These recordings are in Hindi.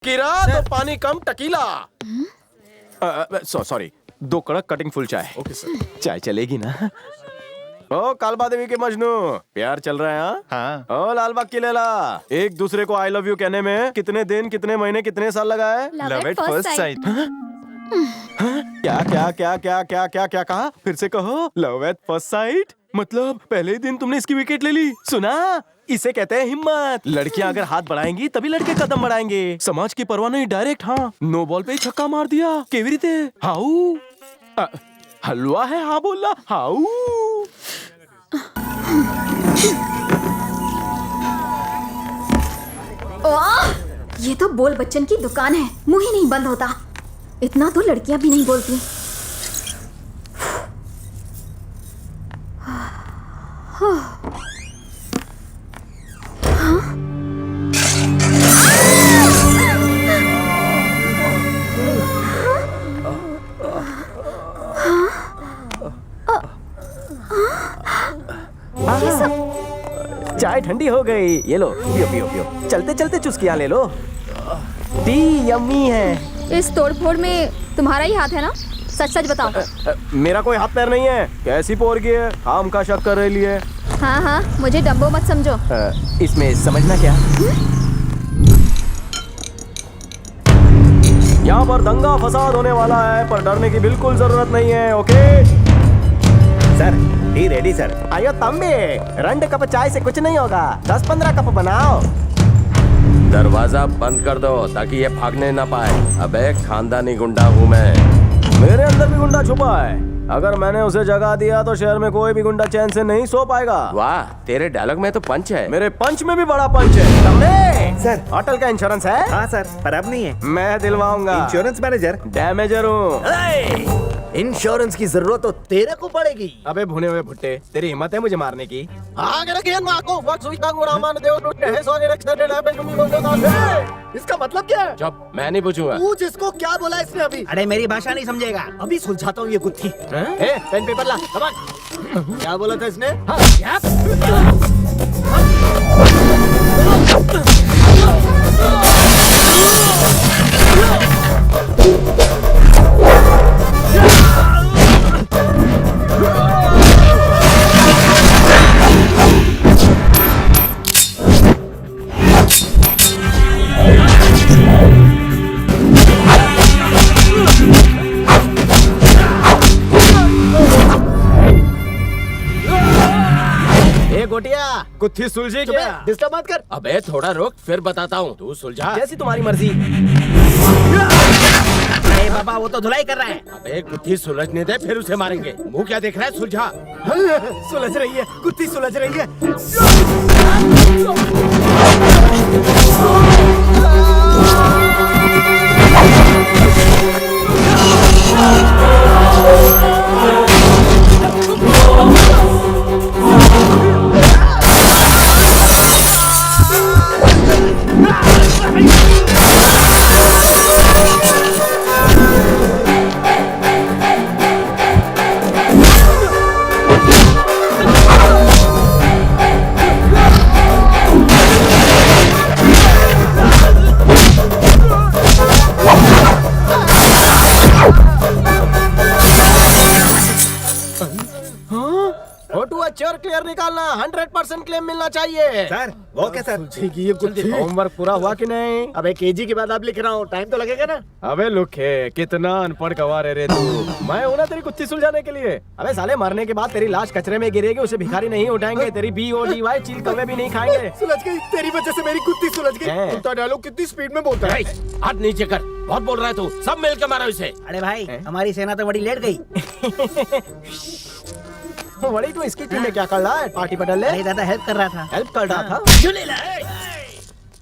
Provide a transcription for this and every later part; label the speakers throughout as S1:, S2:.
S1: किरा तो पानी कम टकीला। सॉरी, 2 कड़क कटिंग फुल चाय। Okay sir. चाय चलेगी ना? ओ कालबा देवी के मजनू, प्यार चल रहा है? हाँ। ओ लालबाग की लैला, एक दूसरे को आई लव यू कहने में कितने दिन, कितने महीने, कितने साल लगा है?
S2: Love at first sight.
S1: क्या क्या क्या क्या क्या क्या क्या कहा? फिर से कहो। लव एट फर्स्ट साइट मतलब पहले ही दिन तुमने इसकी विकेट ले ली। सुना, इसे कहते हैं हिम्मत। लड़कियां अगर हाथ बढ़ाएंगी तभी लड़के कदम बढ़ाएंगे। समाज की परवाह नहीं, डायरेक्ट हाँ। नो बॉल पे ही छक्का मार दिया। केवी रीते हाउ हलवा है, हाँ बोला हाउ।
S2: ये तो बोल बच्चन की दुकान है, मुंह ही नहीं बंद होता। इतना तो लड़कियां भी नहीं बोलती।
S1: चाय ठंडी हो गई, ये लो पियो पियो पियो। चलते चलते चुस्कियां ले लो। टी यम्मी है।
S2: इस तोड़फोड़ में तुम्हारा ही हाथ है ना? सच सच बताओ।
S1: मेरा कोई हाथ पैर नहीं है। कैसी पोरगी है, हम का शक कर रही है।
S2: हाँ हाँ, मुझे डम्बो मत समझो।
S1: इसमें समझना क्या? यहाँ पर दंगा फसाद होने वाला है, पर डरने की बिल्कुल जरूरत नहीं है। Okay
S3: sir, T ready sir.
S1: आयो तंबे, 2 कप चाय से कुछ नहीं होगा, 10-15 कप बनाओ।
S4: दरवाजा बंद कर दो ताकि ये भागने ना पाए। अबे खानदानी गुंडा हूँ मैं।
S1: मेरे अंदर भी गुंडा छुपा है। अगर मैंने उसे जगा दिया तो शहर में कोई भी गुंडा चैन से नहीं सो पाएगा।
S4: वाह, तेरे डायलॉग में तो पंच है।
S1: मेरे पंच में भी बड़ा पंच है। तंबे
S3: सर,
S1: होटल का इंश्योरेंस है?
S3: हाँ सर, पर अब नहीं है।
S1: मैं दिलवाऊंगा।
S3: इंश्योरेंस मैनेजर
S1: डैमेजर हूँ।
S5: इंश्योरेंस की जरूरत तो तेरे को पड़ेगी।
S1: अबे भुने हुए भुट्टे, तेरी हिम्मत है मुझे मारने की?
S5: इसका मतलब क्या है?
S4: चुप, मैं नहीं पूछूंगा।
S5: पूछ इसको, क्या बोला इसने अभी?
S3: अरे मेरी भाषा नहीं समझेगा।
S5: अभी सुलझाता हूँ ये गुत्थी। पेन पेपर ला, क्या बोला था इसने? गोटिया,
S1: कुत्थी सुलझी क्या?
S5: डिस्टर्ब मत कर।
S4: अबे थोड़ा रुक, फिर बताता हूँ। तू सुलझा।
S1: जैसी तुम्हारी मर्जी।
S3: अरे बाबा, वो तो धुलाई कर रहा है।
S4: अबे कुत्थी सुलझने दे, फिर उसे मारेंगे। मुंह क्या देख रहा है? सुलझा।
S5: सुलझ रही है, कुत्ती सुलझ रही है।
S1: चोर क्लियर निकालना, 100% क्लेम मिलना चाहिए।
S3: Sir, okay sir.
S5: ये गुत्थी।
S1: होमवर्क पूरा हुआ कि नहीं?
S5: अबे केजी के बाद आप लिख रहा हूँ, टाइम तो लगेगा ना?
S1: अबे लुखे, कितना अनपढ़ गवार है रे तू। मैं हूं ना तेरी कुत्ती सुलझाने के लिए। अबे साले, मरने के बाद तेरी लाश कचरे में गिरेगी, उसे भिखारी नहीं उठाएंगे। तेरी BODY चील कौवे भी नहीं खाएंगे।
S5: सुलझ गई, तेरी वजह से मेरी कुत्ती सुलझ गई। तो डायलॉग कितनी स्पीड में बोलता है?
S4: हाथ नीचे कर, बहुत बोल रहा है तू। सब मिल के मारो इसे।
S3: अरे भाई, हमारी सेना तो बड़ी लेट गई।
S1: बड़ी तू इसकी टीम में क्या कर रहा है? पार्टी पटल ले।
S3: अरे दादा, हेल्प कर रहा था।
S1: हेल्प कर रहा था?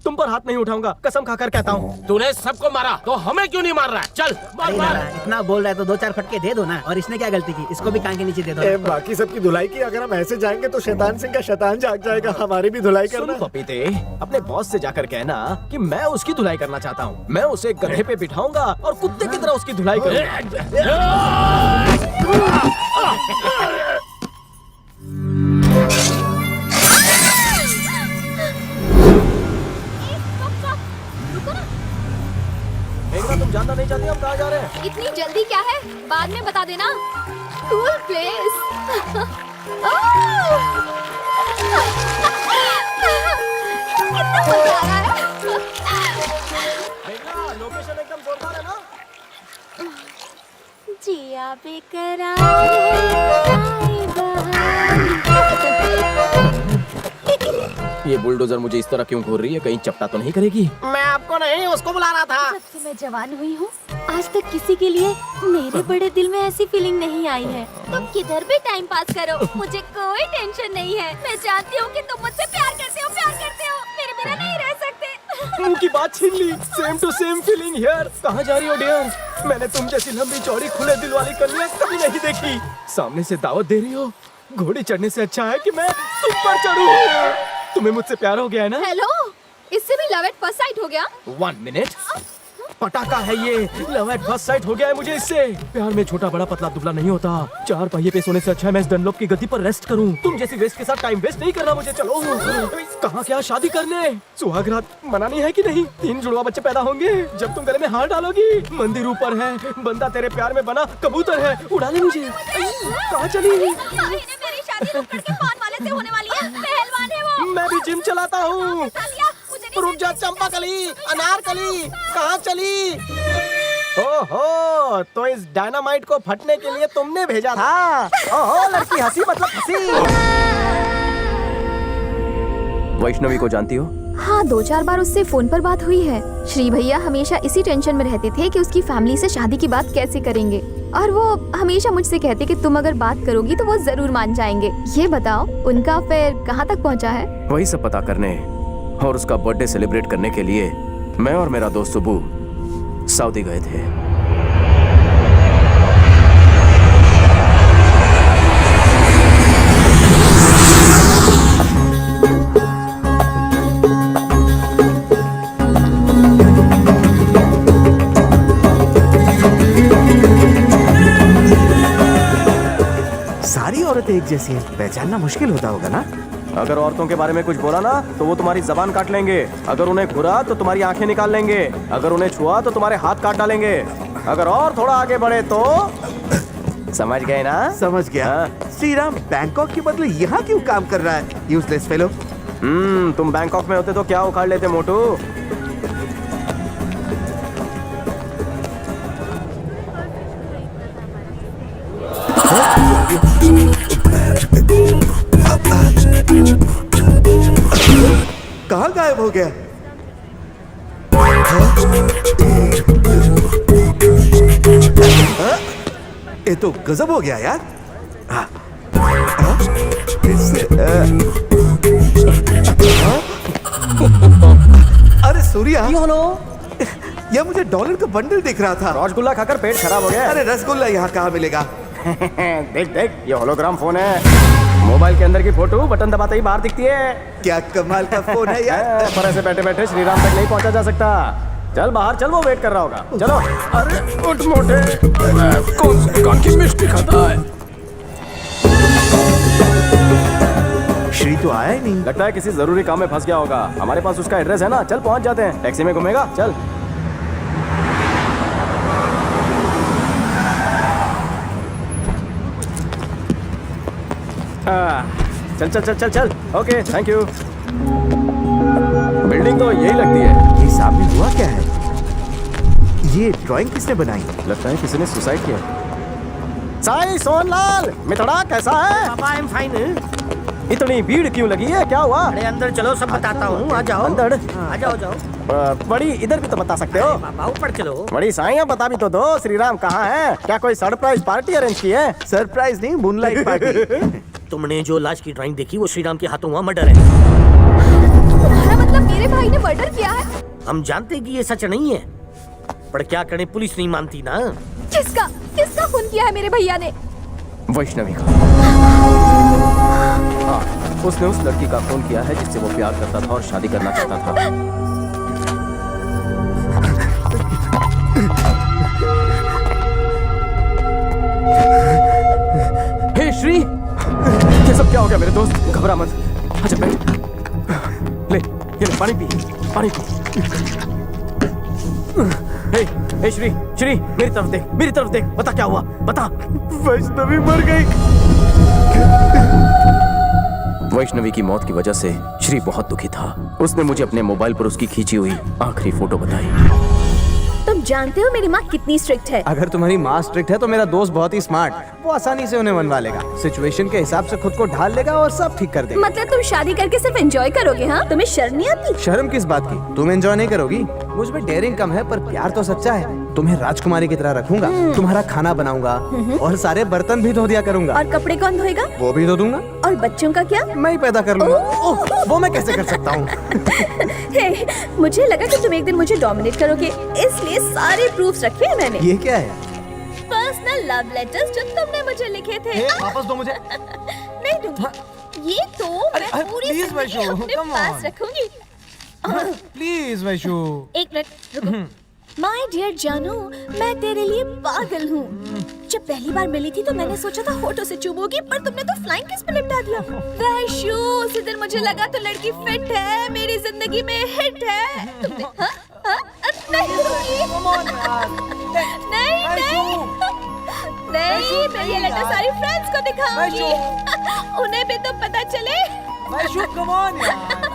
S1: तुम पर हाथ नहीं उठाऊंगा, कसम खाकर कहता हूँ।
S4: तूने सबको मारा तो हमें क्यों नहीं मार रहा है? चल मार
S3: अरे
S4: मार।
S3: दादा, इतना बोल रहा है तो 2-4 फटके दे दो ना। और इसने क्या गलती की? इसको भी कान के नीचे दे दो।
S5: बाकी सबकी धुलाई की, अगर हम ऐसे जाएंगे तो शैतान सिंह का शैतान जाग जाएगा। हमारी भी धुलाई
S1: सुन
S5: करना।
S1: पपीते, अपने बॉस से जाकर कहना कि मैं उसकी धुलाई करना चाहता हूँ। मैं उसे गधे पे बिठाऊंगा और कुत्ते की तरह उसकी धुलाई करूंगा। तुम जानना नहीं चाहती हम कहाँ जा रहे हैं?
S2: इतनी जल्दी क्या है, बाद में बता देना। Cool place. कितना मजा आ रहा है।
S1: देखना लोकेशन एकदम जोरदार है ना?
S2: जिया
S1: ये बुलडोजर मुझे इस तरह क्यों घूर रही है? कहीं चपटा तो नहीं करेगी?
S5: मैं आपको नहीं उसको बुला रहा था।
S6: जब से मैं जवान हुई हूँ आज तक किसी के लिए मेरे बड़े दिल में ऐसी फीलिंग नहीं आई है। तुम किधर भी टाइम पास करो, मुझे कोई टेंशन नहीं है। मैं जानती हूँ कि तुम मुझसे प्यार करते हो, मेरे बिना नहीं रह सकते।
S1: मुंह की बात छीन ली। Same to same feeling here. कहाँ जा रही हो डियर? मैंने तुम जैसी लंबी चौड़ी खुले दिल वाली कन्या कभी नहीं देखी। सामने से दावत दे रही हो? घोड़ी चढ़ने से अच्छा है कि मैं तुम पर चढ़ूं। तुम्हें मुझसे प्यार हो गया है ना?
S2: हेलो, इससे भी लव एट फर्स्ट साइट हो गया?
S1: 1 मिनट। पटाखा है ये। लव एट फर्स्ट साइट हो गया है मुझे इससे। प्यार में छोटा बड़ा पतला दुबला नहीं होता। 4 पहिए पे सोने से अच्छा है मैं इस डनलॉप की गद्दी पर रेस्ट करूं। तुम जैसी वेस्ट के साथ टाइम वेस्ट नहीं करना मुझे। चलो कहाँ क्या शादी करने? सुहाग रात मनानी है कि नहीं? 3 जुड़वा बच्चे पैदा होंगे जब तुम गले में हार डालोगी। मंदिर ऊपर है, बंदा तेरे प्यार में बना कबूतर है। उड़ा ले मुझे। कहाँ चली?
S2: मेरी शादी लक्कड़ के पान वाले से होने वाली है। पहलवान है वो।
S1: मैं भी जिम चलाता हूँ।
S5: रुक जा चंपाकली, अनारकली, कहाँ चली?
S1: ओहो, तो इस डायनामाइट को फटने के लिए तुमने भेजा था। ओहो लड़की हंसी मतलब हंसी। वैष्णवी को जानती हो?
S2: हाँ, 2-4 बार उससे फोन पर बात हुई है। श्री भैया हमेशा इसी टेंशन में रहते थे कि उसकी फैमिली से शादी की बात कैसे करेंगे, और वो हमेशा मुझसे कहते कि तुम अगर बात करोगी तो वो जरूर मान जाएंगे। ये बताओ उनका अफेयर कहाँ तक पहुँचा है?
S1: वही सब पता करने और उसका बर्थडे सेलिब्रेट करने के लिए मैं और मेरा दोस्त सुबू सऊदी गए थे।
S7: सारी औरतें एक जैसी हैं, पहचानना मुश्किल होता होगा ना?
S1: अगर औरतों के बारे में कुछ बोला ना तो वो तुम्हारी जबान काट लेंगे। अगर उन्हें घुरा तो तुम्हारी आंखें निकाल लेंगे। अगर उन्हें छुआ तो तुम्हारे हाथ काट डालेंगे। अगर और थोड़ा आगे बढ़े तो समझ गए ना?
S7: समझ गया।
S1: हाँ।
S7: श्रीराम बैंकॉक के बदले यहाँ क्यों काम कर रहा है? Useless fellow.
S1: तुम बैंकॉक में होते तो क्या उखाड़ लेते मोटू?
S7: कहाँ गायब हो गया? ये तो गजब हो गया यार। अरे सूर्या, यह मुझे डॉलर का बंडल दिख रहा था।
S1: रसगुल्ला खाकर पेट खराब हो गया।
S7: अरे रसगुल्ला यहाँ कहाँ मिलेगा?
S1: देख देख, ये होलोग्राम फोन है। मोबाइल के अंदर की फोटो बटन दबाते ही बाहर दिखती है।
S7: क्या कमाल का फोन है यार।
S1: पर ऐसे बैठे बैठे श्रीराम तक नहीं पहुंचा जा सकता। चल बाहर चल, वो वेट कर रहा होगा। चलो। अरे उठ मोटे, कौन सी दुकान की मिष्टी खाता है?
S7: श्री तो आया ही नहीं।
S1: लगता है किसी जरूरी काम में फंस गया होगा। हमारे पास उसका एड्रेस है ना, चल पहुंच जाते हैं। टैक्सी में घूमेगा, चल। चल चल चल चल चल। Okay, thank you. बिल्डिंग तो यही लगती है।
S7: ये सामने हुआ क्या है? ये ड्राइंग किसने बनाई?
S1: लगता है किसी ने सुसाइड किया। साई सोनलाल, मिथड़ा कैसा है?
S5: पापा आई एम फाइन।
S1: इतनी भीड़ क्यों लगी है? क्या हुआ?
S5: अरे अंदर चलो, सब बताता हूँ। आ जाओ
S1: अंदर?
S5: आ जाओ जाओ।
S1: बड़ी इधर भी तो बता सकते हो।
S5: पापा ऊपर चलो।
S1: बड़ी साईं बता भी तो दो, श्रीराम कहाँ है? क्या कोई सरप्राइज पार्टी अरेंज की है?
S7: सरप्राइज नहीं, मूनलाइट पार्टी।
S5: तुमने जो लाश की ड्राइंग देखी वो श्रीराम के हाथों हुआ मर्डर है।
S2: तुम्हारा मतलब मेरे भाई ने मर्डर किया है?
S5: हम जानते कि ये सच नहीं है, पर क्या करें, पुलिस नहीं मानती ना।
S2: किसका किसका खून किया है मेरे भैया ने?
S1: वैष्णवी का। हाँ, उसने उस लड़की का खून किया है जिससे वो प्यार करता था और शादी करना चाहता था। हे श्री, ये सब क्या हो गया मेरे दोस्त? घबरा मत, अच्छा बैठ। ले, ये ले, पानी पी, पानी पी। हे श्री, श्री मेरी तरफ देख, बता क्या हुआ, बता। वैष्णवी मर गई। वैष्णवी की मौत की वजह से श्री बहुत दुखी था। उसने मुझे अपने मोबाइल पर उसकी खींची हुई आखिरी फोटो बताई।
S6: तुम जानते हो मेरी माँ कितनी स्ट्रिक्ट है।
S7: अगर तुम्हारी माँ स्ट्रिक्ट है तो मेरा दोस्त बहुत ही स्मार्ट, वो आसानी से उन्हें मनवा लेगा, सिचुएशन के हिसाब से खुद को ढाल लेगा और सब ठीक कर देगा।
S6: मतलब तुम शादी करके सिर्फ एंजॉय करोगे? हाँ, तुम्हें शर्म नहीं आती?
S7: शर्म किस बात की? तुम एंजॉय नहीं करोगी? मुझ में डेयरिंग कम है पर प्यार तो सच्चा है। तुम्हें राजकुमारी की तरह रखूंगा, तुम्हारा खाना बनाऊंगा और सारे बर्तन भी धो दिया करूंगा।
S6: और कपड़े कौन धोएगा?
S7: वो भी धो दूंगा।
S6: और बच्चों का क्या?
S7: मैं ही पैदा कर लूंगा। ओह, वो मैं कैसे कर सकता हूँ?
S6: हे, मुझे लगा कि तुम एक दिन मुझे डोमिनेट करोगे, इसलिए सारे प्रूफ्स रखे हैं मैंने।
S7: ये क्या है?
S6: पर्सनल लव लेटर्स जो तुमने मुझे लिखे थे।
S7: वापस दो मुझे।
S6: नहीं दूंगी। ये तो मैं पूरी
S7: please,
S6: जिंदगी
S7: वैशु,
S6: अपने
S7: come
S6: पास
S7: on.
S6: रखूंगी।
S7: प्लीज वैशु।
S6: एक मिनट रुको। माय डियर जानू, मैं तेरे लिए पागल हूँ। जब पहली बार मिली थी तो मैंने सोचा था होठों से चुभोगी, पर तुमने तो फ्लाइंग किस पे निपटा दिया। वैशु, उसी दिन मुझे लगा तो लड़की फिट है, मेरी जिंदगी में हिट है। तुमने हाँ? हाँ? नहीं दूंगी। नहीं नहीं नहीं, मैं ये लेटर सारी फ्रेंड्स को दिखाऊंगी, उन्हें भी तो पता चले।
S7: कम ऑन यार।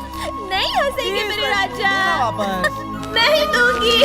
S6: नहीं हंसेंगे मेरे राजा।
S7: वापस।
S6: नहीं दूंगी।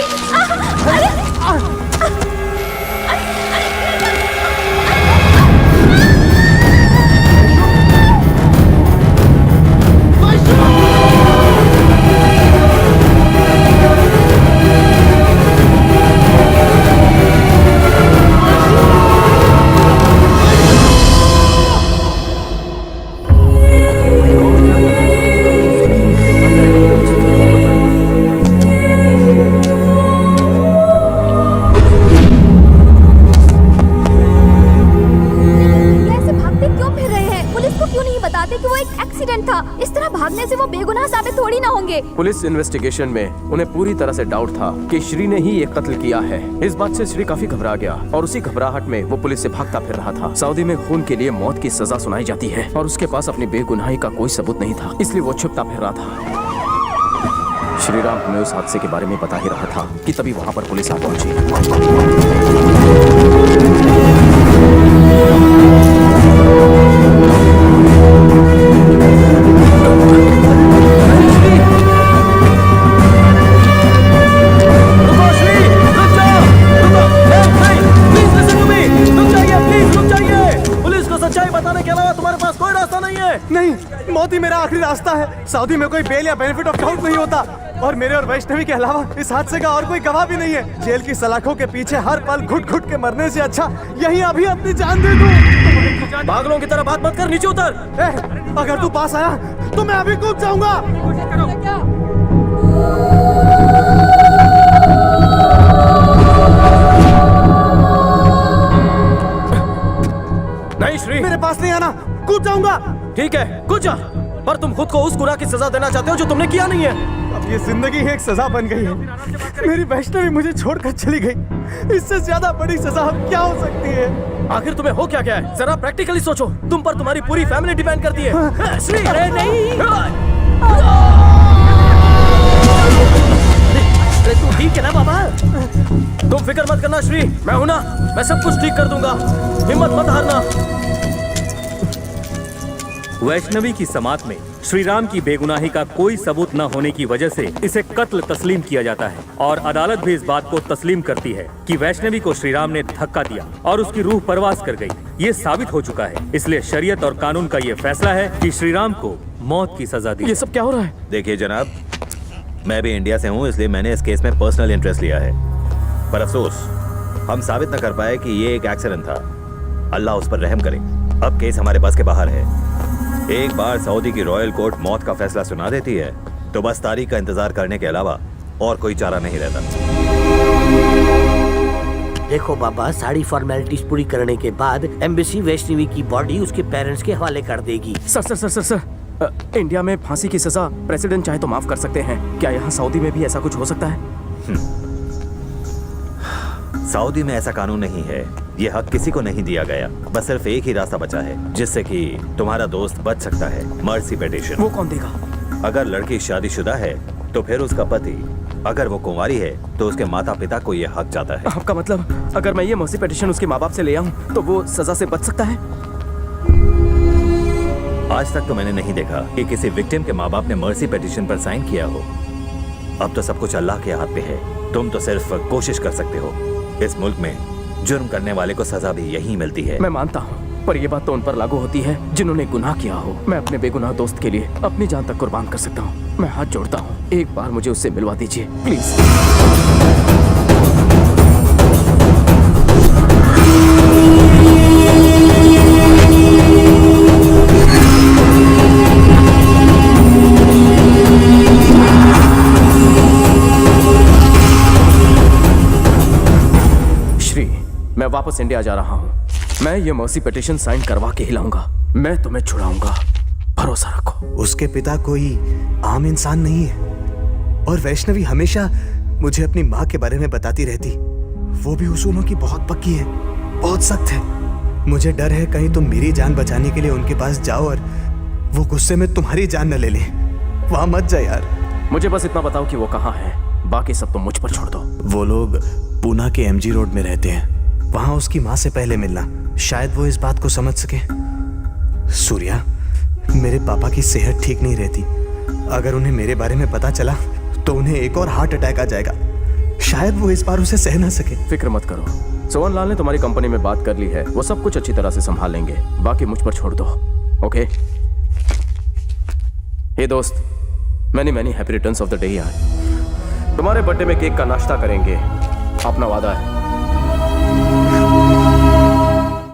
S6: इस तरह भागने से वो बेगुनाह साबित थोड़ी ना होंगे।
S1: पुलिस इन्वेस्टिगेशन में उन्हें पूरी तरह से डाउट था कि श्री ने ही ये कत्ल किया है। इस बात से श्री काफी घबरा गया और उसी घबराहट में वो पुलिस से भागता फिर रहा था। सऊदी में खून के लिए मौत की सजा सुनाई जाती है और उसके पास अपनी बेगुनाही का कोई सबूत नहीं था, इसलिए वो छुपता फिर रहा था। श्रीराम हमें उस हादसे के बारे में बता ही रहा था कि तभी वहाँ पर पुलिस आ पहुंची।
S7: नहीं, मौत ही मेरा आखिरी रास्ता है। सऊदी में कोई बेल या बेनिफिट ऑफ डाउट नहीं होता और मेरे और वैष्णवी के अलावा इस हादसे का और कोई गवाह भी नहीं है। जेल की सलाखों के पीछे हर पल घुट घुट के मरने से अच्छा यहीं अभी अपनी जान दे दूं।
S1: पागलों की तरह बात मत कर, नीचे उतर।
S7: अगर तू पास आया तो मैं अभी कूद जाऊंगा।
S1: नहीं श्री,
S7: मेरे पास नहीं आना, कूद जाऊंगा।
S1: ठीक है कूद जा, पर तुम खुद को उस गुनाह की सजा देना चाहते हो जो तुमने किया नहीं है।
S7: अब ये जिंदगी ही एक सजा बन गई है। मेरी वैष्णवी मुझे छोड़कर चली गई, इससे ज्यादा बड़ी सजा अब क्या हो सकती है?
S1: आखिर तुम्हें हो क्या गया है? जरा प्रैक्टिकली सोचो, तुम पर तुम्हारी पूरी फैमिली डिपेंड करती है। श्री, अरे नहीं, अरे तू ठीक है ना बाबा? तुम फिक्र मत करना श्री, मैं हूं ना, मैं सब कुछ ठीक कर दूंगा, हिम्मत मत हारना।
S8: वैष्णवी की समात में श्रीराम की बेगुनाही का कोई सबूत न होने की वजह से इसे कत्ल तस्लीम किया जाता है और अदालत भी इस बात को तस्लीम करती है कि वैष्णवी को श्रीराम ने धक्का दिया और उसकी रूह परवास कर गई। ये साबित हो चुका है, इसलिए शरीयत और कानून का ये फैसला है कि श्रीराम को मौत की सजा दी।
S1: ये सब क्या हो रहा है?
S9: देखिए जनाब, मैं भी इंडिया से हूँ, इसलिए मैंने इस केस में पर्सनल इंटरेस्ट लिया है, पर अफसोस हम साबित न कर पाए कि ये एक एक्सीडेंट था। अल्लाह उस पर रहम करे। अब केस हमारे बस के बाहर है। एक बार सऊदी की रॉयल कोर्ट मौत का फैसला सुना देती है तो बस तारीख का इंतजार करने के अलावा और कोई चारा नहीं रहता।
S5: देखो बाबा, सारी फॉर्मेलिटीज पूरी करने के बाद एम्बेसी वैष्णवी की बॉडी उसके पेरेंट्स के हवाले कर देगी।
S1: Sir sir sir sir sir, India में फांसी की सजा प्रेसिडेंट चाहे तो माफ कर सकते हैं, क्या यहाँ सऊदी में भी ऐसा कुछ हो सकता है?
S9: सऊदी में ऐसा कानून नहीं है, ये हक किसी को नहीं दिया गया। बस सिर्फ एक ही रास्ता बचा है जिससे कि तुम्हारा दोस्त बच सकता है, मर्सी पिटीशन।
S1: वो कौन देगा?
S9: अगर लड़की शादीशुदा है तो फिर उसका पति अगर वो कुंवारी है तो उसके माता पिता को ये हक जाता है।
S1: आपका मतलब अगर मैं ये मर्सी पिटीशन उसके माँ बाप से ले आऊं तो वो सजा से बच सकता है?
S9: आज तक तो मैंने नहीं देखा कि किसी विक्टिम के माँ बाप ने मर्सी पिटीशन पर साइन किया हो। अब तो सब कुछ अल्लाह के हाथ पे है। तुम तो सिर्फ कोशिश कर सकते हो। इस मुल्क में जुर्म करने वाले को सजा भी यही मिलती है।
S1: मैं मानता हूँ, पर यह बात तो उन पर लागू होती है जिन्होंने गुनाह किया हो। मैं अपने बेगुनाह दोस्त के लिए अपनी जान तक कुर्बान कर सकता हूँ। मैं हाथ जोड़ता हूँ, एक बार मुझे उससे मिलवा दीजिए प्लीज। श्री, मैं वापस इंडिया जा रहा हूँ। मैं ये मर्सी पिटीशन साइन करवा के ही लाऊंगा। मैं तुम्हें छुड़ाऊंगा, भरोसा रखो।
S7: उसके पिता कोई आम इंसान नहीं है और वैष्णवी हमेशा मुझे अपनी माँ के बारे में बताती रहती। वो भी उसूलों की बहुत पक्की है, बहुत सख्त है। मुझे डर है कहीं तुम मेरी जान बचाने के लिए उनके पास जाओ और वो गुस्से में तुम्हारी जान न ले ले। वहां मत जा यार।
S1: मुझे बस इतना बताओ कि वो कहाँ है, बाकी सब तुम मुझ पर छोड़ दो।
S7: वो लोग पूना के एमजी रोड में रहते हैं। वहां उसकी माँ से पहले मिलना, शायद वो इस बात को समझ सके। सूर्या, मेरे पापा की सेहत ठीक नहीं रहती। अगर उन्हें मेरे बारे में पता चला तो उन्हें एक और हार्ट अटैक आ जाएगा। शायद वो इस बार उसे सह ना सके।
S1: फिक्र मत करो, सोहन लाल ने तुम्हारी कंपनी में बात कर ली है। वो सब कुछ अच्छी तरह से संभाल लेंगे, बाकी मुझ पर छोड़ दो। ओके? हे दोस्त, many happy returns of the day यार। तुम्हारे बर्थडे में केक का नाश्ता करेंगे, अपना वादा है।